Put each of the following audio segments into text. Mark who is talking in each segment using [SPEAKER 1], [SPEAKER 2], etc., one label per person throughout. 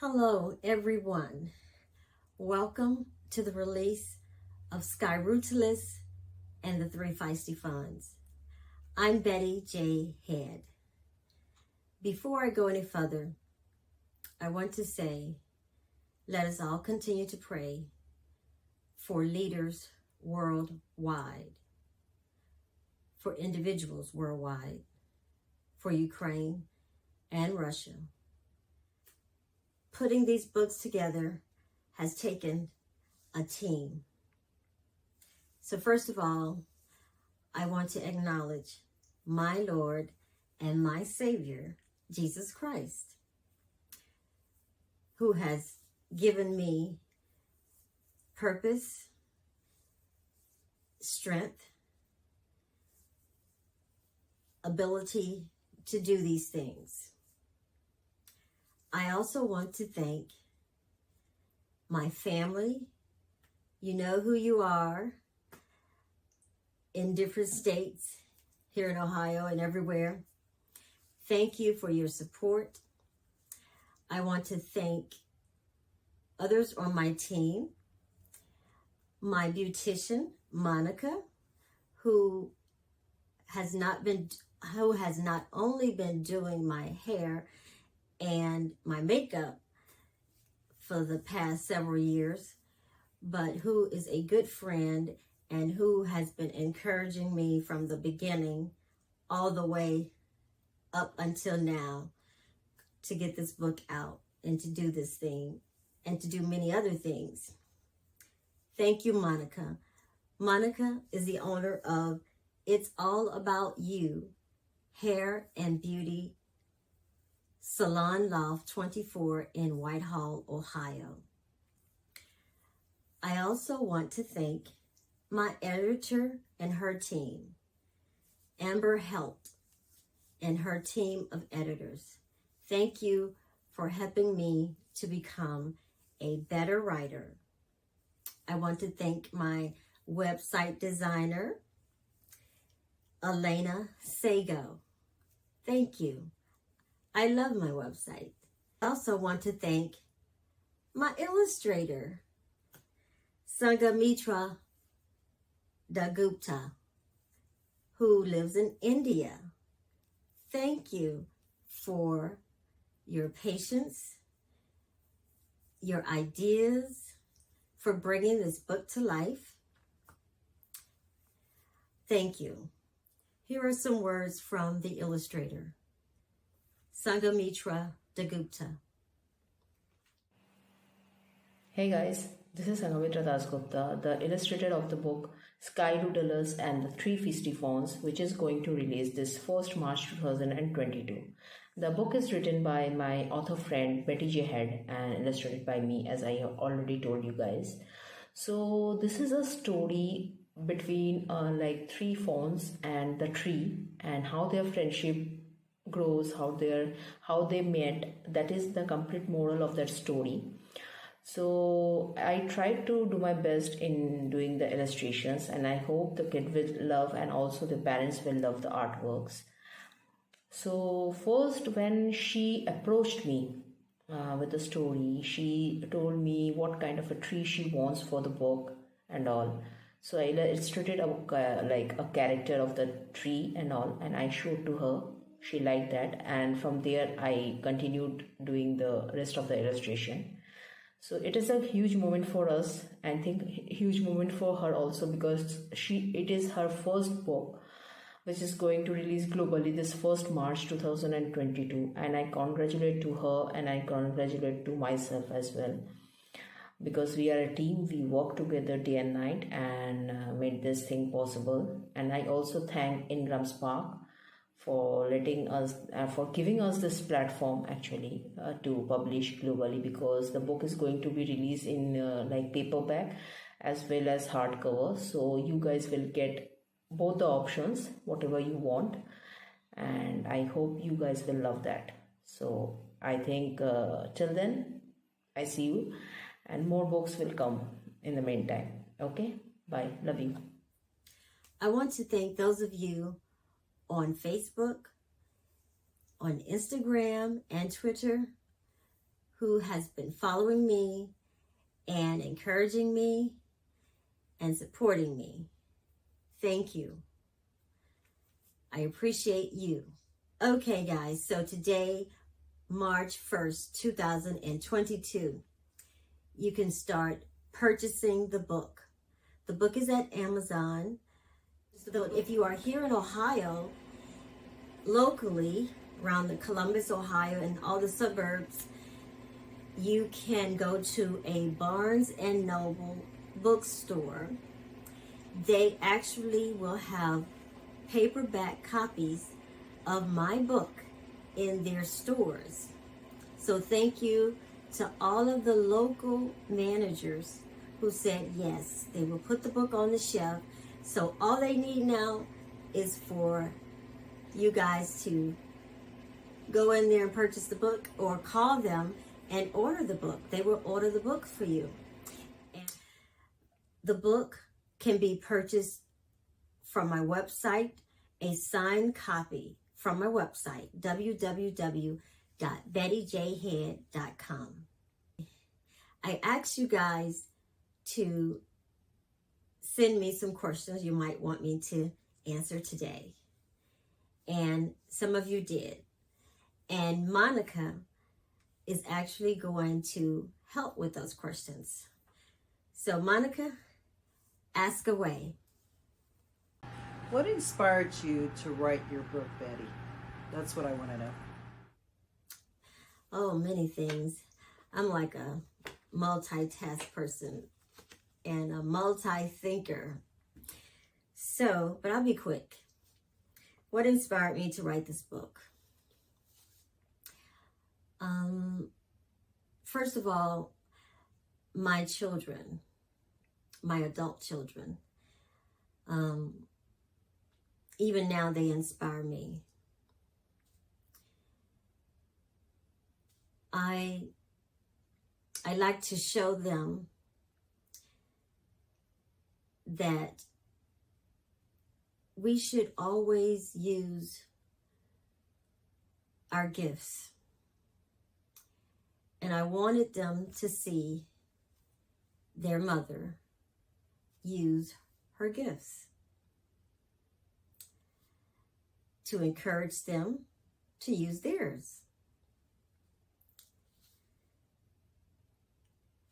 [SPEAKER 1] Hello, everyone. Welcome to the release of Skyrootalus and the Three Feisty Fawns. I'm Betty J. Head. Before I go any further, I want to say, let us all continue to pray for leaders worldwide, for individuals worldwide, for Ukraine and Russia. Putting these books together has taken a team. So first of all, I want to acknowledge my Lord and my Savior, Jesus Christ, who has given me purpose, strength, ability to do these things. I also want to thank my family. You know who you are in different states, here in Ohio and everywhere. Thank you for your support. I want to thank others on my team, my beautician, Monica, who has not only been doing my hair and my makeup for the past several years, but who is a good friend and who has been encouraging me from the beginning all the way up until now to get this book out and to do this thing and to do many other things. Thank you, Monica. Monica is the owner of It's All About You Hair and Beauty Salon Loft 24 in Whitehall, Ohio. I also want to thank my editor and her team, Amber Helt and her team of editors. Thank you for helping me to become a better writer. I want to thank my website designer, Elena Sago. Thank you. I love my website. I also want to thank my illustrator, Sanghamitra Dasgupta, who lives in India. Thank you for your patience, your ideas, for bringing this book to life. Thank you. Here are some words from the illustrator, Sanghamitra Dasgupta.
[SPEAKER 2] Hey guys, this is Sanghamitra Dasgupta, the illustrator of the book Skyrootalus and the Three Feisty Fawns, which is going to release this 1st March 2022. The book is written by my author friend Betty J. Head and illustrated by me, as I have already told you guys. So this is a story between three fawns and the tree, and how their friendship grows, how they met. That is the complete moral of that story. So I tried to do my best in doing the illustrations, and I hope the kid will love, and also the parents will love the artworks. So first, when she approached me with the story, she told me what kind of a tree she wants for the book and all. So I illustrated a character of the tree and all, and I showed to her. She liked that, and from there I continued doing the rest of the illustration. So it is a huge moment for us, and I think huge moment for her also, because it is her first book which is going to release globally this 1st March 2022, and I congratulate to her and I congratulate to myself as well, because we are a team. We work together day and night and made this thing possible. And I also thank Ingram Spark for letting us for giving us this platform actually to publish globally, because the book is going to be released in paperback as well as hardcover. So you guys will get both the options, whatever you want, and I hope you guys will love that. So I think till then, I see you, and more books will come in the meantime. Okay, bye, love you.
[SPEAKER 1] I want to thank those of you on Facebook, on Instagram and Twitter, who has been following me and encouraging me and supporting me. Thank you. I appreciate you. Okay, guys, so today, March 1st, 2022, you can start purchasing the book. The book is at Amazon. So if you are here in Ohio, locally, around the Columbus, Ohio, and all the suburbs, you can go to a Barnes & Noble bookstore. They actually will have paperback copies of my book in their stores. So thank you to all of the local managers who said yes, they will put the book on the shelf. So all they need now is for you guys to go in there and purchase the book, or call them and order the book. They will order the book for you. And the book can be purchased from my website, a signed copy from my website, www.bettyjhead.com. I asked you guys to send me some questions you might want me to answer today. And some of you did. And Monica is actually going to help with those questions. So Monica, ask away.
[SPEAKER 3] What inspired you to write your book, Betty? That's what I want to know.
[SPEAKER 1] Oh, many things. I'm like a multitask person and a multi-thinker. So, but I'll be quick. What inspired me to write this book? First of all, my children, my adult children, even now they inspire me. I like to show them that we should always use our gifts. And I wanted them to see their mother use her gifts to encourage them to use theirs.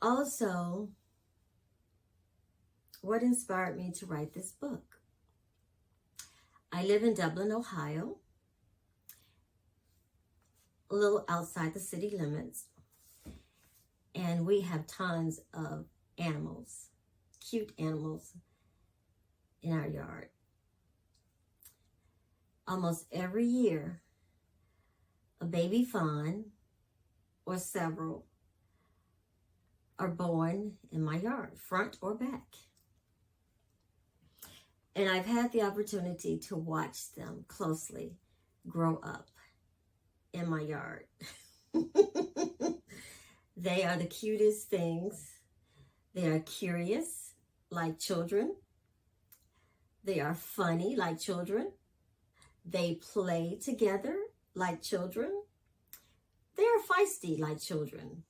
[SPEAKER 1] Also, what inspired me to write this book? I live in Dublin, Ohio, a little outside the city limits, and we have tons of animals, cute animals in our yard. Almost every year, a baby fawn or several are born in my yard, front or back. And I've had the opportunity to watch them closely grow up in my yard. They are the cutest things. They are curious, like children. They are funny, like children. They play together, like children. They are feisty, like children.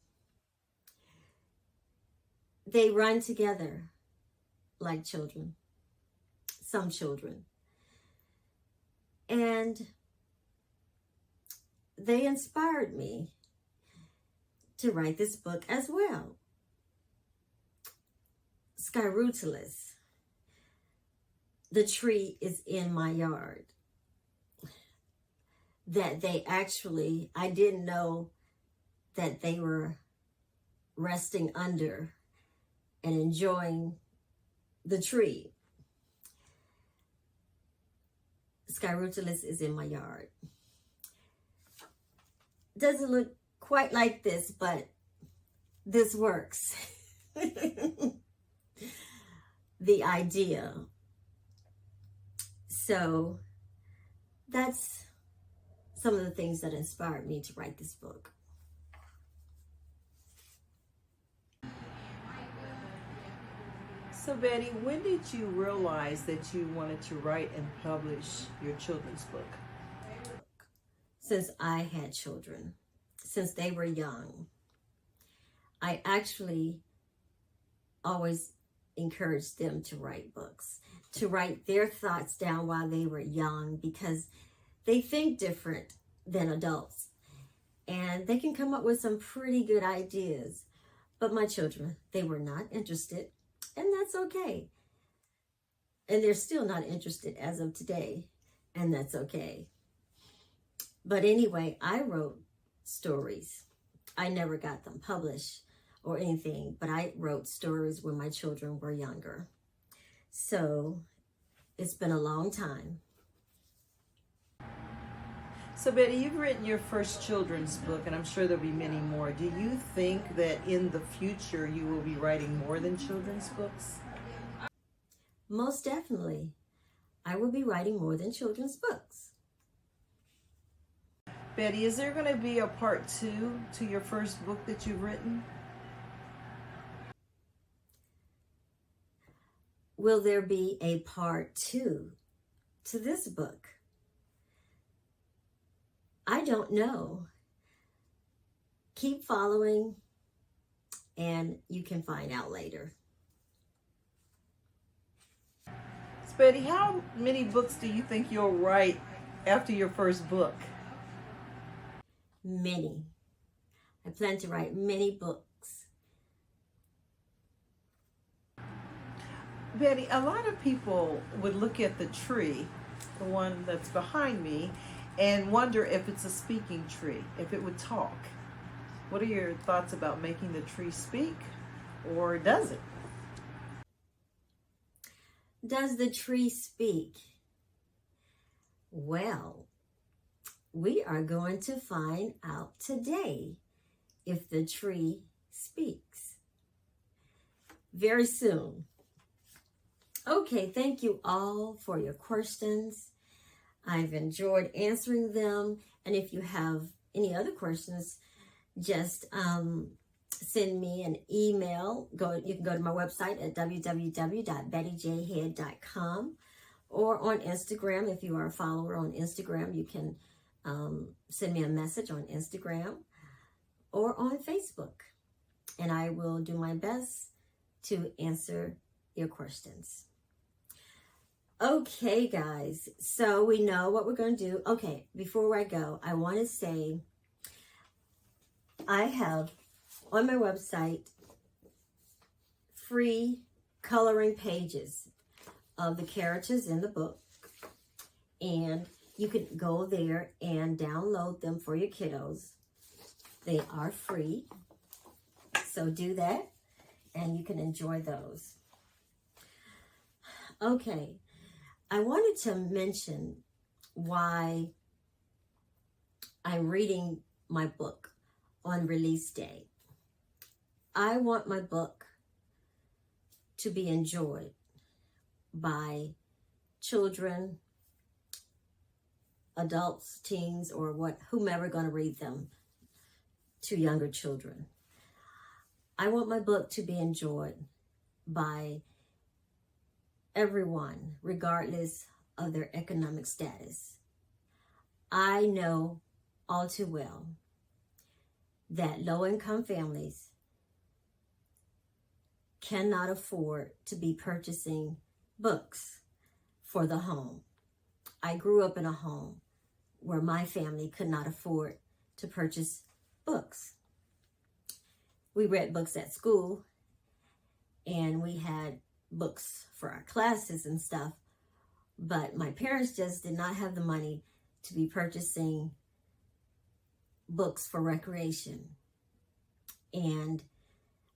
[SPEAKER 1] They run together, like children. Some children. And they inspired me to write this book as well. Skyrootalus. The tree is in my yard. That they actually, I didn't know that they were resting under and enjoying the tree. Skyrootalus is in my yard. Doesn't look quite like this, but this works. The idea. So that's some of the things that inspired me to write this book.
[SPEAKER 3] So Betty, when did you realize that you wanted to write and publish your children's book?
[SPEAKER 1] Since I had children, since they were young. I actually always encouraged them to write books, to write their thoughts down while they were young, because they think different than adults and they can come up with some pretty good ideas. But my children, they were not interested, and that's okay. And they're still not interested as of today, and that's okay. But anyway, I wrote stories. I never got them published or anything, but I wrote stories when my children were younger. So it's been a long time.
[SPEAKER 3] So Betty, you've written your first children's book, and I'm sure there'll be many more. Do you think that in the future you will be writing more than children's books?
[SPEAKER 1] Most definitely. I will be writing more than children's books.
[SPEAKER 3] Betty, is there going to be a part 2 to your first book that you've written?
[SPEAKER 1] Will there be a part 2 to this book? I don't know. Keep following and you can find out later.
[SPEAKER 3] So Betty, how many books do you think you'll write after your first book?
[SPEAKER 1] Many. I plan to write many books.
[SPEAKER 3] Betty, a lot of people would look at the tree, the one that's behind me, and wonder if it's a speaking tree, if it would talk. What are your thoughts about making the tree speak, or does it?
[SPEAKER 1] Does the tree speak? Well, we are going to find out today if the tree speaks. Very soon. Okay, thank you all for your questions. I've enjoyed answering them. And if you have any other questions, just send me an email. You can go to my website at www.bettyjhead.com, or on Instagram. If you are a follower on Instagram, you can send me a message on Instagram or on Facebook. And I will do my best to answer your questions. Okay, guys, so we know what we're going to do. Okay, before I go, I want to say I have on my website free coloring pages of the characters in the book, and you can go there and download them for your kiddos. They are free, so do that, and you can enjoy those. Okay. I wanted to mention why I'm reading my book on release day. I want my book to be enjoyed by children, adults, teens, or whomever going to read them to younger children. I want my book to be enjoyed by everyone, regardless of their economic status. I know all too well that low-income families cannot afford to be purchasing books for the home. I grew up in a home where my family could not afford to purchase books. We read books at school, and we had books for our classes and stuff, but my parents just did not have the money to be purchasing books for recreation. And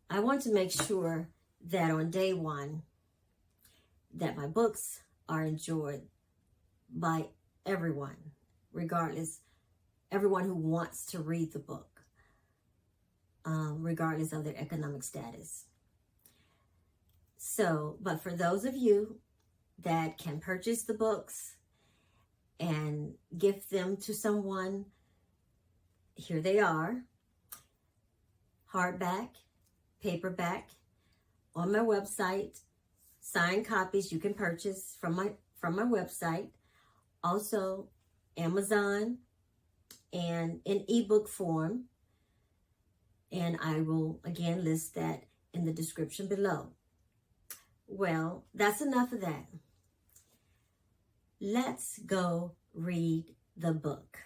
[SPEAKER 1] I want to make sure that on day one that my books are enjoyed by everyone, regardless, everyone who wants to read the book, regardless of their economic status. So, but for those of you that can purchase the books and gift them to someone, here they are. Hardback, paperback, on my website. Signed copies you can purchase from my website. Also, Amazon, and in ebook form. And I will again list that in the description below. Well, that's enough of that. Let's go read the book.